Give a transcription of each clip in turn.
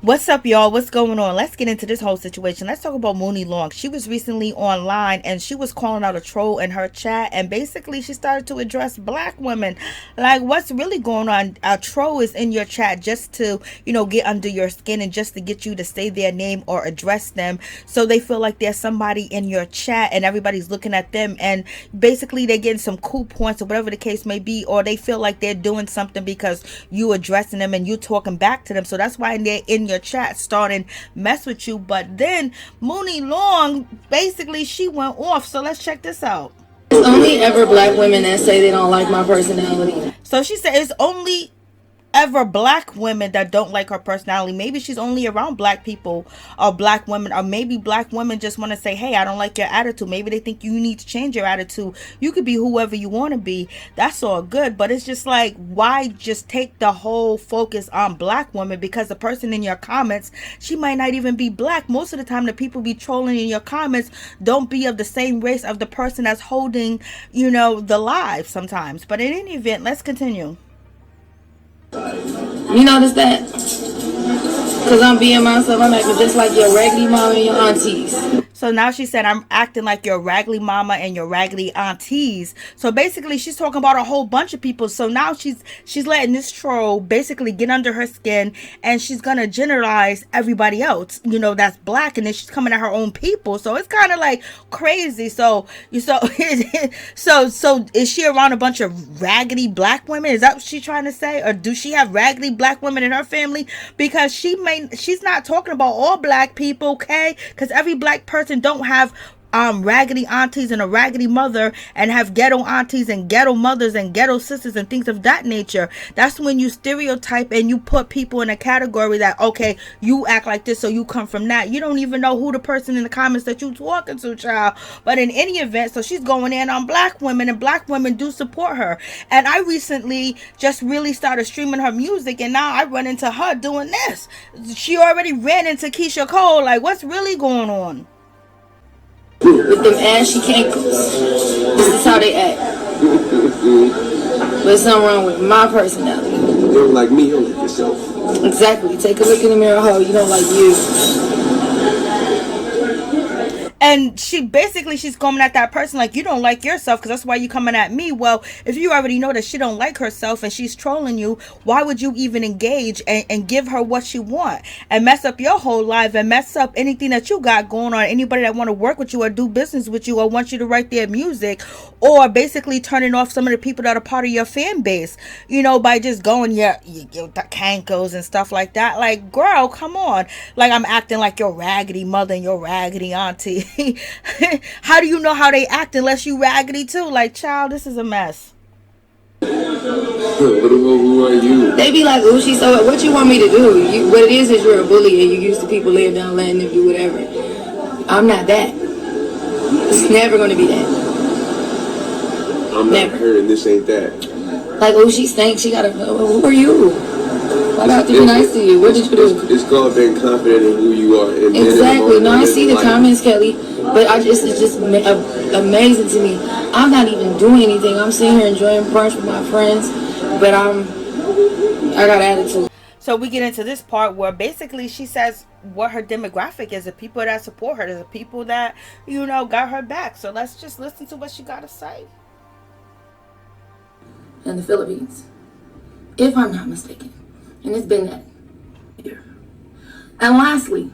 What's up, y'all? What's going on? Let's get into this whole situation. Let's talk about Muni Long. She was recently online and she was calling out a troll in her chat, and basically she started to address black women. Like, what's really going on? A troll is in your chat just to, get under your skin and just to get you to say their name or address them. So they feel like there's somebody in your chat and everybody's looking at them, and basically they're getting some cool points or whatever the case may be, or they feel like they're doing something because you addressing them and you talking back to them. So that's why they're in your chat starting mess with you. But then Muni Long, basically she went off. So let's check this out. It's only ever black women that say they don't like my personality. So she said it's only ever black women that don't like her personality. Maybe she's only around black people or black women, or maybe black women just want to say, hey, I don't like your attitude. Maybe they think you need to change your attitude. You could be whoever you want to be. That's all good, but it's just like, why just take the whole focus on black women? Because the person in your comments, she might not even be black. Most of the time the people be trolling in your comments don't be of the same race of the person that's holding, the live sometimes. But in any event, let's continue. You notice that? Because I'm being myself, I'm acting just like your raggedy mom and your aunties. So now she said, I'm acting like your raggedy mama and your raggedy aunties. So basically she's talking about a whole bunch of people. So now she's letting this troll basically get under her skin, and she's gonna generalize everybody else, that's black, and then she's coming at her own people. So it's kind of like crazy. So is she around a bunch of raggedy black women? Is that what she's trying to say? Or do she have raggedy black women in her family? Because she's not talking about all black people, okay? Because every black person don't have raggedy aunties and a raggedy mother, and have ghetto aunties and ghetto mothers and ghetto sisters and things of that nature. That's when you stereotype and you put people in a category that, okay, you act like this, so you come from that. You don't even know who the person in the comments that you talking to, child. But in any event, so she's going in on black women, and black women do support her. And I recently just really started streaming her music, and now I run into her doing this. She already ran into Keisha Cole. Like, what's really going on? With them ashy cankles. This is how they act. There's something wrong with my personality. You don't like me, you don't like yourself. Exactly. Take a look in the mirror, ho. You don't like you. And she's coming at that person like, you don't like yourself, because that's why you coming at me. Well, if you already know that she don't like herself and she's trolling you, why would you even engage and give her what she want and mess up your whole life and mess up anything that you got going on? Anybody that want to work with you or do business with you or want you to write their music, or basically turning off some of the people that are part of your fan base, by just going your cankles and stuff like that. Like, girl, come on. Like, I'm acting like your raggedy mother and your raggedy auntie. How do you know how they act unless you raggedy too? Like, child, this is a mess. Who are you? They be like, oh, she's so, what you want me to do? What it is you're a bully and you used to people laying down letting them do whatever. I'm not that. It's never going to be that. I'm not her and this ain't that. Like, oh, she stinks. She got a, who are you? Why do I have to be nice to you? What did you do? It's called being confident in who you are. And exactly. No, I see the comments, Kelly. But it's just amazing to me. I'm not even doing anything. I'm sitting here enjoying brunch with my friends. But I got attitude. So we get into this part where basically she says what her demographic is, the people that support her, the people that, got her back. So let's just listen to what she got to say. In the Philippines, if I'm not mistaken. And it's been that year. And lastly,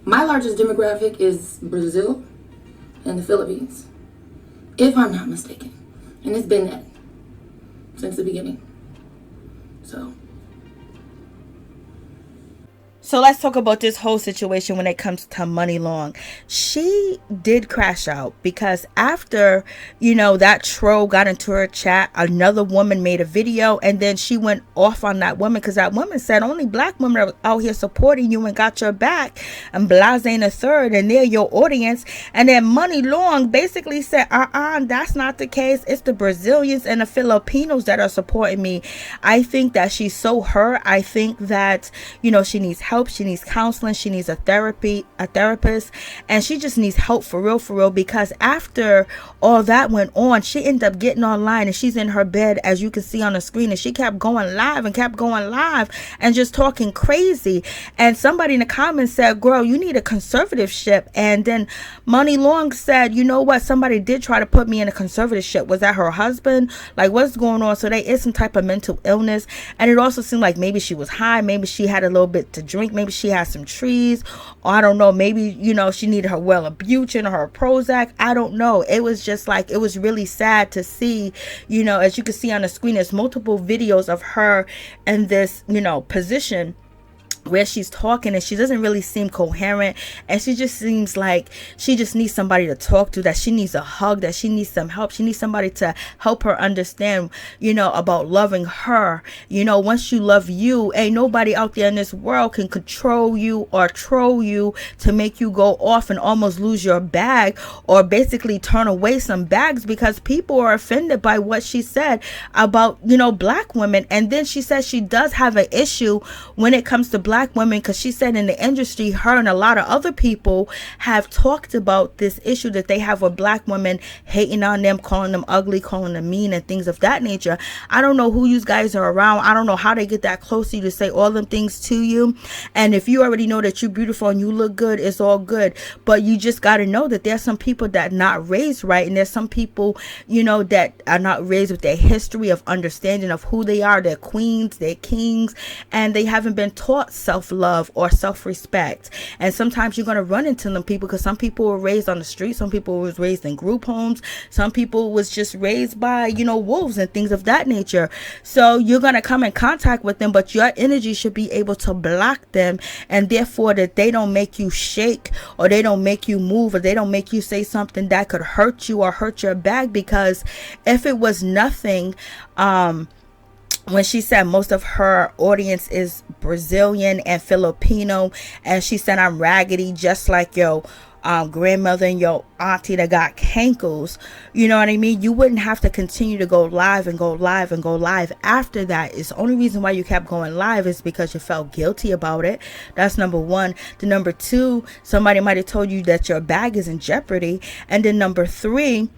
my largest demographic is Brazil and the Philippines, if I'm not mistaken. And it's been that since the beginning. So let's talk about this whole situation when it comes to Muni Long. She did crash out because after, that troll got into her chat, another woman made a video, and then she went off on that woman because that woman said only black women are out here supporting you and got your back, and Blase ain't a third, and they're your audience. And then Muni Long basically said, that's not the case. It's the Brazilians and the Filipinos that are supporting me. I think that she's so hurt. I think that, she needs help. help. She needs counseling. She needs a therapist, and she just needs help for real, because after all that went on, she ended up getting online, and she's in her bed, as you can see on the screen, and she kept going live and just talking crazy. And somebody in the comments said, girl, you need a conservatorship. And then Muni Long said, you know what, somebody did try to put me in a conservatorship. Was that her husband? Like, what's going on? So there is some type of mental illness, and it also seemed like maybe she was high, maybe she had a little bit to drink, maybe she had some trees, or I don't know, maybe, you know, she needed her Wellabutrin or her Prozac. I don't know. It was just like, it was really sad to see, you know, as you can see on the screen, there's multiple videos of her in this, you know, position where she's talking, and she doesn't really seem coherent, and she just seems like she just needs somebody to talk to, that she needs a hug, that she needs some help. She needs somebody to help her understand, you know, about loving her. You know, once you love you, ain't nobody out there in this world can control you or troll you to make you go off and almost lose your bag, or basically turn away some bags, because people are offended by what she said about, you know, black women. And then she says she does have an issue when it comes to black women, because she said in the industry, her and a lot of other people have talked about this issue that they have with black women, hating on them, calling them ugly, calling them mean, and things of that nature. I don't know who you guys are around. I don't know how they get that close to you to say all them things to you. And if you already know that you're beautiful and you look good, it's all good. But you just got to know that there's some people that are not raised right, and there's some people, you know, that are not raised with their history of understanding of who they are, their queens, their kings, and they haven't been taught self-love or self-respect. And sometimes you're going to run into them people, because some people were raised on the street, some people was raised in group homes, some people was just raised by, you know, wolves and things of that nature. So you're going to come in contact with them, but your energy should be able to block them, and therefore that they don't make you shake, or they don't make you move, or they don't make you say something that could hurt you or hurt your bag. Because if it was nothing, when she said most of her audience is Brazilian and Filipino, and she said, I'm raggedy just like your grandmother and your auntie that got cankles, you know what I mean? You wouldn't have to continue to go live and go live and go live after that. It's the only reason why you kept going live is because you felt guilty about it. That's number one. The number two, somebody might have told you that your bag is in jeopardy. And then number three,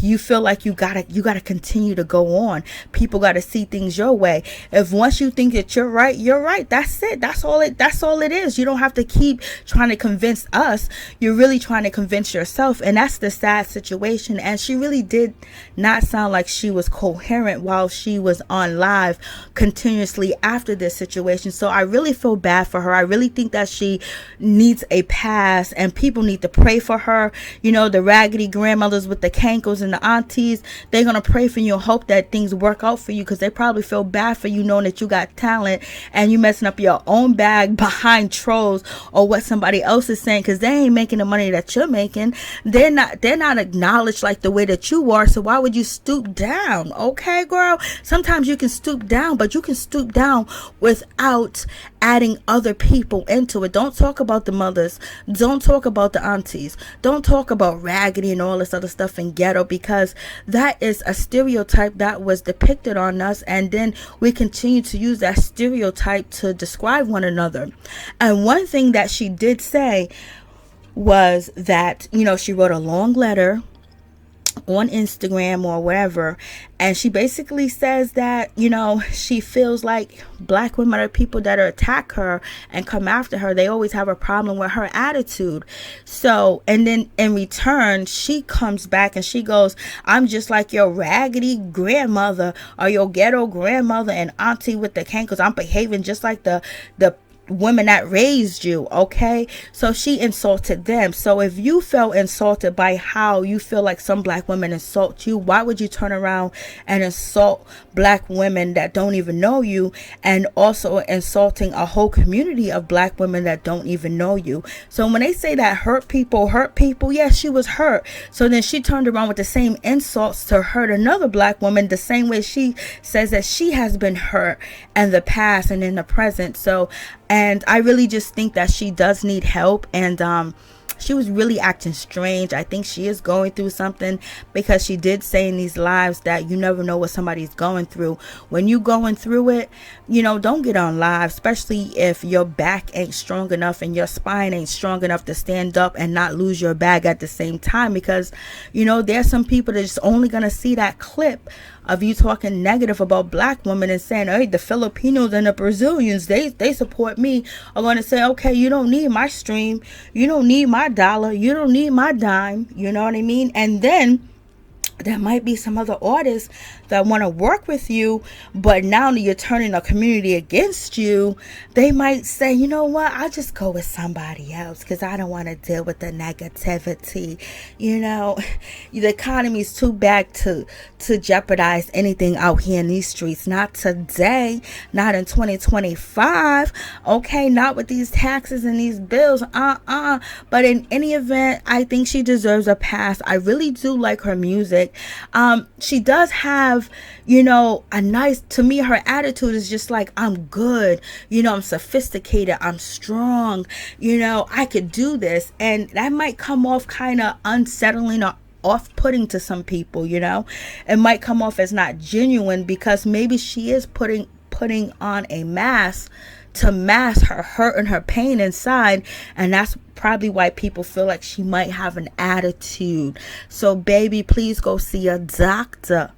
you feel like you gotta continue to go on. People gotta see things your way. If once you think that you're right, you're right. That's it. That's all it is. You don't have to keep trying to convince us. You're really trying to convince yourself, and that's the sad situation. And she really did not sound like she was coherent while she was on live continuously after this situation. So I really feel bad for her. I really think that she needs a pass, and people need to pray for her. You know, the raggedy grandmothers with the cankles and the aunties, they're gonna pray for you and hope that things work out for you, because they probably feel bad for you knowing that you got talent and you messing up your own bag behind trolls or what somebody else is saying, because they ain't making the money that you're making. They're not acknowledged like the way that you are. So why would you stoop down? Okay, girl, sometimes you can stoop down, but you can stoop down without adding other people into it. Don't talk about the mothers, don't talk about the aunties, don't talk about raggedy and all this other stuff in ghetto, because that is a stereotype that was depicted on us, and then we continue to use that stereotype to describe one another. And one thing that she did say was that, you know, she wrote a long letter on Instagram or whatever, and she basically says that, you know, she feels like black women are people that attack her and come after her. They always have a problem with her attitude. So, and then in return, she comes back and she goes, I'm just like your raggedy grandmother or your ghetto grandmother and auntie with the cankles. I'm behaving just like the women that raised you. Okay, so she insulted them. So if you felt insulted by how you feel like some black women insult you, why would you turn around and insult black women that don't even know you, and also insulting a whole community of black women that don't even know you? So when they say that hurt people, yes, she was hurt. So then she turned around with the same insults to hurt another black woman, the same way she says that she has been hurt in the past and in the present. So, and I really just think that she does need help. And she was really acting strange. I think she is going through something, because she did say in these lives that you never know what somebody's going through. When you going through it, don't get on live, especially if your back ain't strong enough and your spine ain't strong enough to stand up and not lose your bag at the same time, because there's some people that's only gonna see that clip of you talking negative about black women and saying, hey, the Filipinos and the Brazilians, they support me, are going to say, okay, you don't need my stream, you don't need my dollar, you don't need my dime, you know what I mean? And then there might be some other artists that want to work with you, but now that you're turning a community against you, they might say, you know what, I'll just go with somebody else because I don't want to deal with the negativity. The economy is too bad to jeopardize anything out here in these streets. Not today, not in 2025, okay, not with these taxes and these bills, but in any event, I think she deserves a pass. I really do like her music. She does have, a nice, to me, her attitude is just like, I'm good, I'm sophisticated, I'm strong, I could do this. And that might come off kind of unsettling or off-putting to some people. It might come off as not genuine, because maybe she is putting on a mask to mask her hurt and her pain inside, and that's probably why people feel like she might have an attitude. So baby, please go see a doctor.